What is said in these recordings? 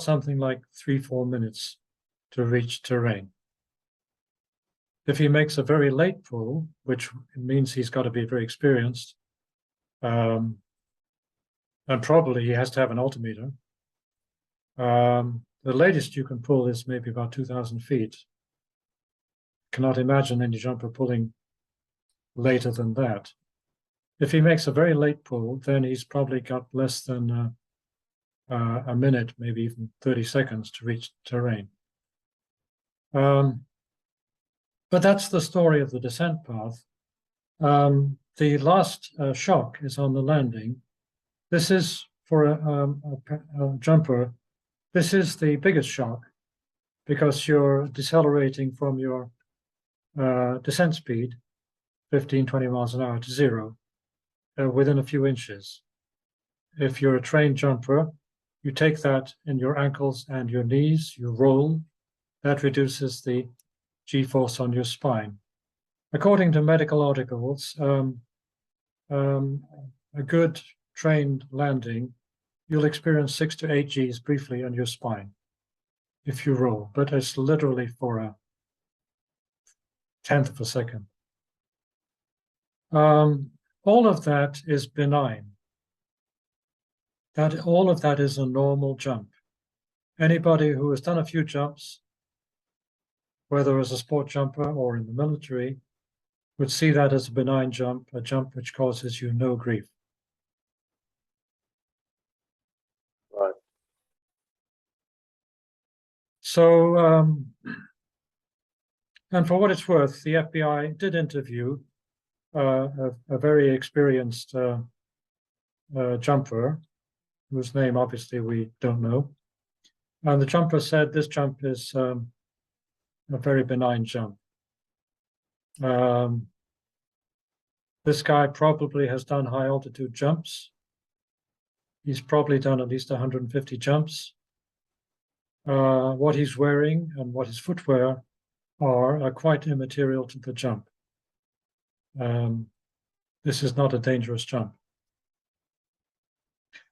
something like 3-4 minutes to reach terrain. If he makes a very late pull, which means he's got to be very experienced, and probably he has to have an altimeter, the latest you can pull is maybe about 2,000 feet. Cannot imagine any jumper pulling later than that. If he makes a very late pull, then he's probably got less than a minute, maybe even 30 seconds to reach terrain. But that's the story of the descent path. The last shock is on the landing. This is, for a jumper, this is the biggest shock because you're decelerating from your descent speed, 15, 20 miles an hour, to zero within a few inches. If you're a trained jumper, you take that in your ankles and your knees, you roll. That reduces the G-force on your spine. According to medical articles, a good trained landing, you'll experience 6 to 8 Gs briefly on your spine if you roll, but it's literally for a tenth of a second. All of that is benign. All of that is a normal jump. Anybody who has done a few jumps, whether as a sport jumper or in the military, would see that as a benign jump, a jump which causes you no grief. Right. So, and for what it's worth, the FBI did interview a very experienced jumper, whose name obviously we don't know. And the jumper said this jump is a very benign jump. This guy probably has done high altitude jumps. He's probably done at least 150 jumps. What he's wearing and what his footwear are quite immaterial to the jump. This is not a dangerous jump.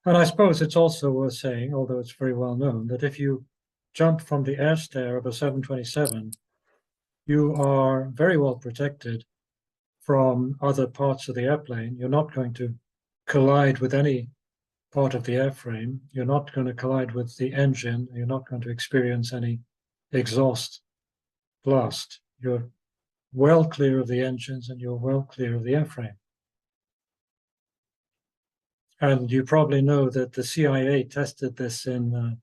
And I suppose it's also worth saying, although it's very well known, that if you jump from the air stair of a 727, you are very well protected from other parts of the airplane. You're not going to collide with any part of the airframe. You're not going to collide with the engine. You're not going to experience any exhaust blast. You're well clear of the engines and you're well clear of the airframe. And you probably know that the CIA tested this in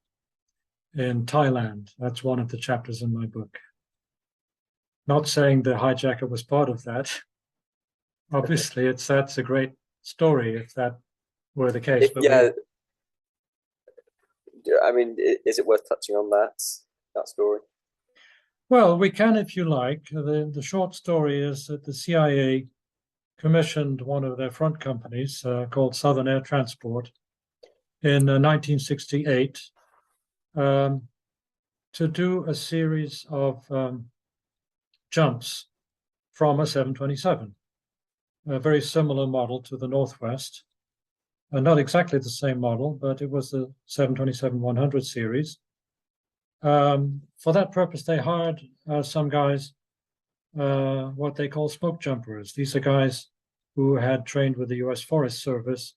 Thailand. That's one of the chapters in my book. Not saying the hijacker was part of that. Obviously, that's a great story if that were the case. But yeah. I mean, is it worth touching on that story? Well, we can if you like. The short story is that the CIA commissioned one of their front companies called Southern Air Transport in 1968 to do a series of jumps from a 727, a very similar model to the Northwest. Not exactly the same model, but it was the 727-100 series. For that purpose, they hired some guys, what they call smoke jumpers. These are guys who had trained with the US Forest Service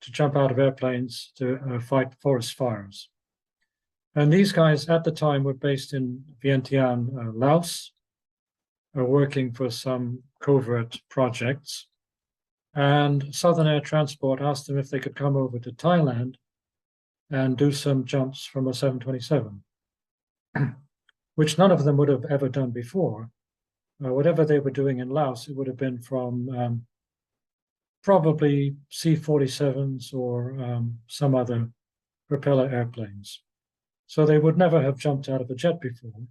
to jump out of airplanes to fight forest fires. And these guys at the time were based in Vientiane, Laos, working for some covert projects. And Southern Air Transport asked them if they could come over to Thailand and do some jumps from a 727, which none of them would have ever done before. Whatever they were doing in Laos, it would have been from probably C-47s or some other propeller airplanes. So they would never have jumped out of a jet before.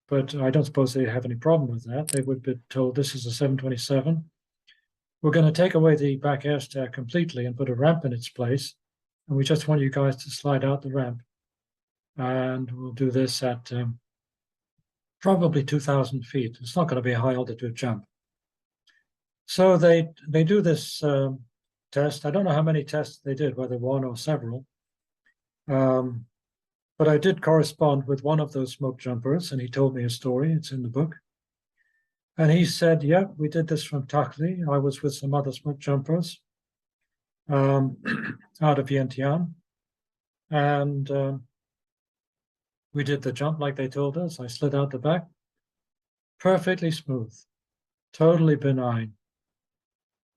But I don't suppose they have any problem with that. They would be told, this is a 727. We're going to take away the back air stair completely and put a ramp in its place. And we just want you guys to slide out the ramp. And we'll do this at probably 2,000 feet. It's not going to be a high altitude jump. So they do this test. I don't know how many tests they did, whether one or several. But I did correspond with one of those smoke jumpers, and he told me a story. It's in the book. And he said, yeah, we did this from Takli. I was with some other smoke jumpers out of Vientiane. And we did the jump like they told us. I slid out the back. Perfectly smooth. Totally benign.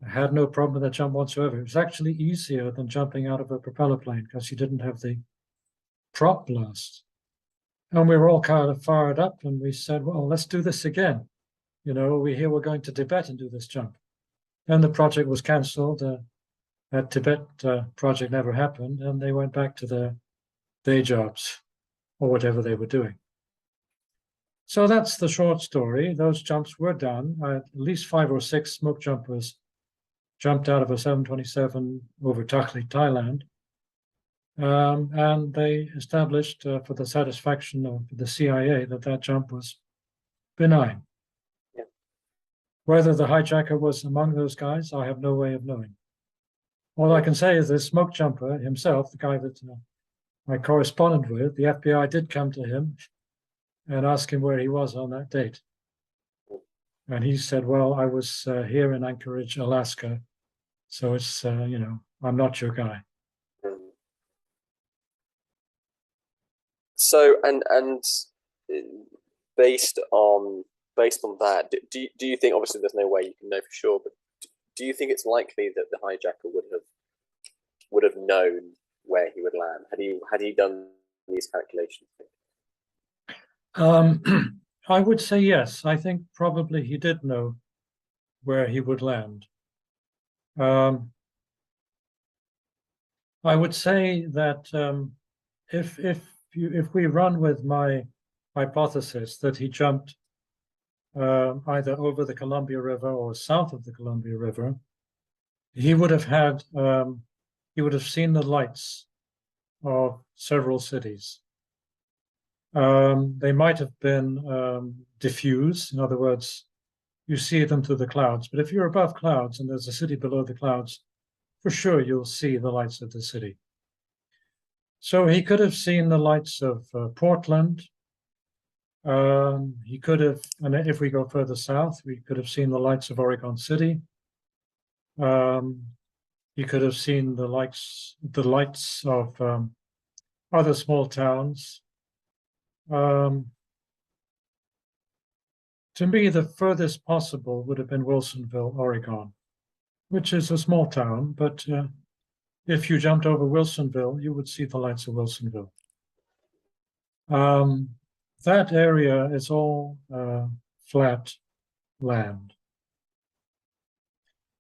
I had no problem with that jump whatsoever. It was actually easier than jumping out of a propeller plane because you didn't have the prop blast. And we were all kind of fired up and we said, well, let's do this again. You know, we're going to Tibet and do this jump. Then the project was cancelled. That Tibet project never happened, and they went back to their day jobs or whatever they were doing. So that's the short story. Those jumps were done. At least 5 or 6 smoke jumpers jumped out of a 727 over Takli, Thailand. And they established for the satisfaction of the CIA that jump was benign. Yeah. Whether the hijacker was among those guys, I have no way of knowing. All I can say is the smoke jumper himself, the guy that I corresponded with, the FBI did come to him and ask him where he was on that date. And he said, well, I was here in Anchorage, Alaska. So it's, I'm not your guy. So, and based on that, do you think, obviously there's no way you can know for sure, but do you think it's likely that the hijacker would have known where he would land? Had he done these calculations? I would say yes. I think probably he did know where he would land. I would say that if we run with my hypothesis that he jumped either over the Columbia River or south of the Columbia River, he would have seen the lights of several cities. They might have been diffuse. In other words, you see them through the clouds. But if you're above clouds and there's a city below the clouds, for sure you'll see the lights of the city. So he could have seen the lights of Portland. He could have, and if we go further south, we could have seen the lights of Oregon City. He could have seen the lights of other small towns. To me, the furthest possible would have been Wilsonville, Oregon, which is a small town, but if you jumped over Wilsonville, you would see the lights of Wilsonville. That area is all flat land.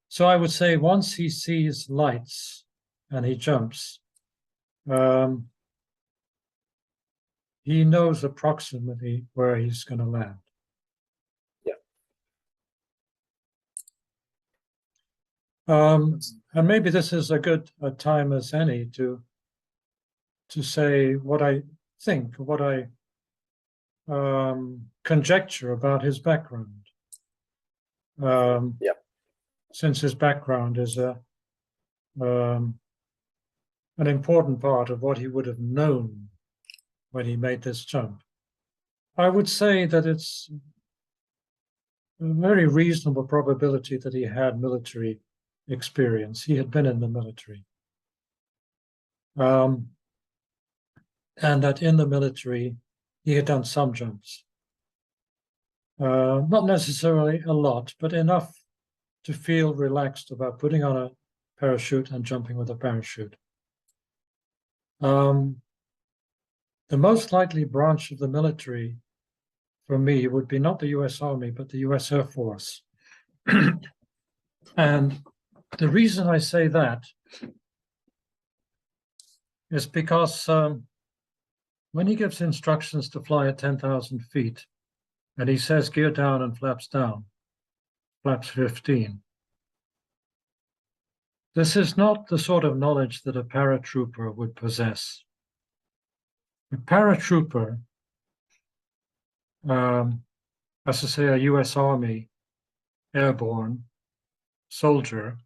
So I would say once he sees lights and he jumps, he knows approximately where he's going to land. And maybe this is a good time as any to say what I think, what I conjecture about his background. Since his background is an important part of what he would have known when he made this jump. I would say that it's a very reasonable probability that he had military experience. He had been in the military. And that in the military, he had done some jumps. Not necessarily a lot, but enough to feel relaxed about putting on a parachute and jumping with a parachute. The most likely branch of the military for me would be not the US Army, but the US Air Force. And the reason I say that is because when he gives instructions to fly at 10,000 feet, and he says gear down and flaps down, flaps 15, this is not the sort of knowledge that a paratrooper would possess. A paratrooper, as to say a US Army airborne soldier,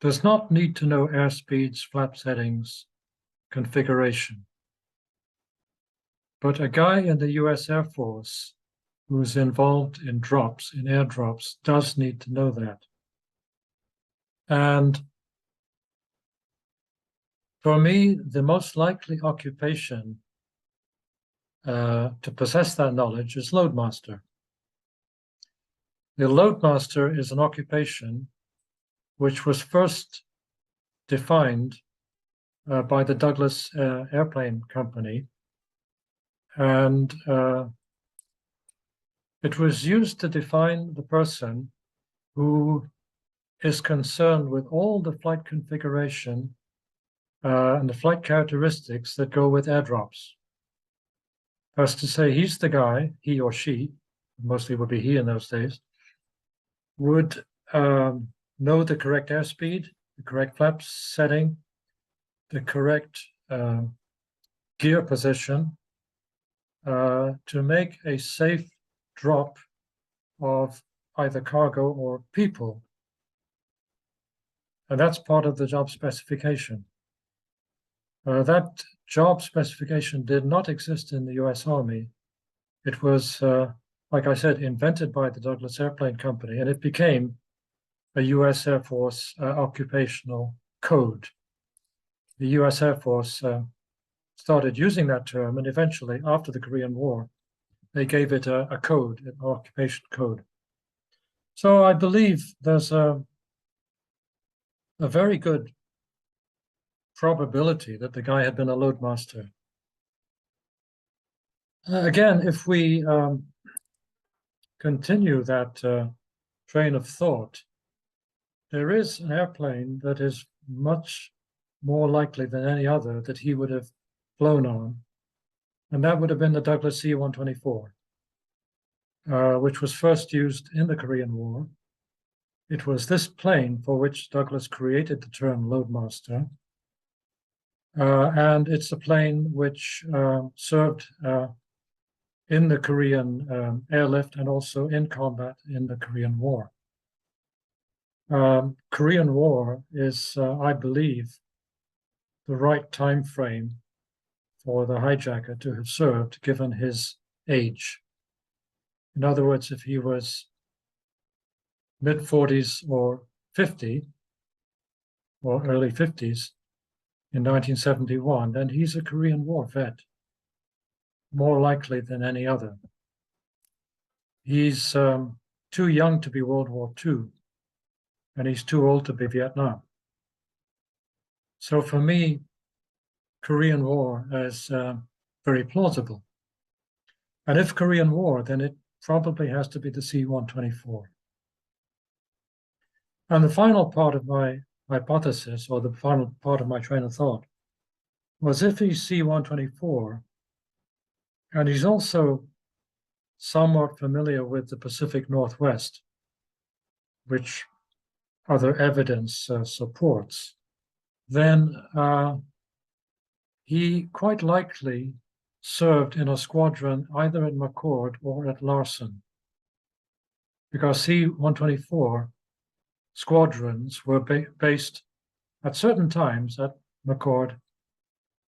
does not need to know airspeeds, flap settings, configuration. but a guy in the US Air Force who's involved in drops, in airdrops, does need to know that. And for me, the most likely occupation to possess that knowledge is loadmaster. The loadmaster is an occupation which was first defined by the Douglas Airplane Company, and it was used to define the person who is concerned with all the flight configuration and the flight characteristics that go with airdrops. That's to say, he's the guy, he or she, mostly would be he in those days, would know the correct airspeed, the correct flap setting, the correct gear position to make a safe drop of either cargo or people. And that's part of the job specification. That job specification did not exist in the US Army. It was, like I said, invented by the Douglas Airplane Company, and it became a US Air Force occupational code. The US Air Force started using that term, and eventually, after the Korean War, they gave it a code, an occupation code. So I believe there's a very good probability that the guy had been a loadmaster. Again, if we continue that train of thought, there is an airplane that is much more likely than any other that he would have flown on, and that would have been the Douglas C-124, which was first used in the Korean War. It was this plane for which Douglas created the term loadmaster, and it's a plane which served in the Korean airlift and also in combat in the Korean War. Korean War is, I believe, the right time frame for the hijacker to have served, given his age. In other words, if he was mid-40s or 50, or early 50s in 1971, then he's a Korean War vet, more likely than any other. He's too young to be World War II, and he's too old to be Vietnam. So for me, Korean War is very plausible. And if Korean War, then it probably has to be the C-124. And the final part of my hypothesis, or the final part of my train of thought, was if he's C-124, and he's also somewhat familiar with the Pacific Northwest, which other evidence supports, then he quite likely served in a squadron either at McCord or at Larson, because C-124 squadrons were based at certain times at McCord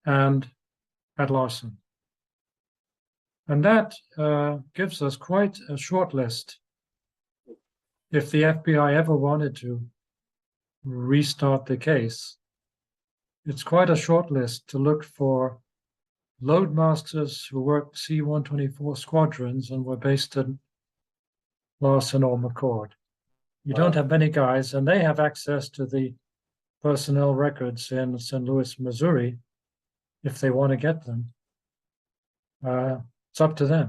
and at Larson. And that gives us quite a short list. If the FBI ever wanted to restart the case, it's quite a short list to look for loadmasters who worked C-124 squadrons and were based in Larson or McCord. You don't have many guys, and they have access to the personnel records in St. Louis, Missouri, if they want to get them. It's up to them.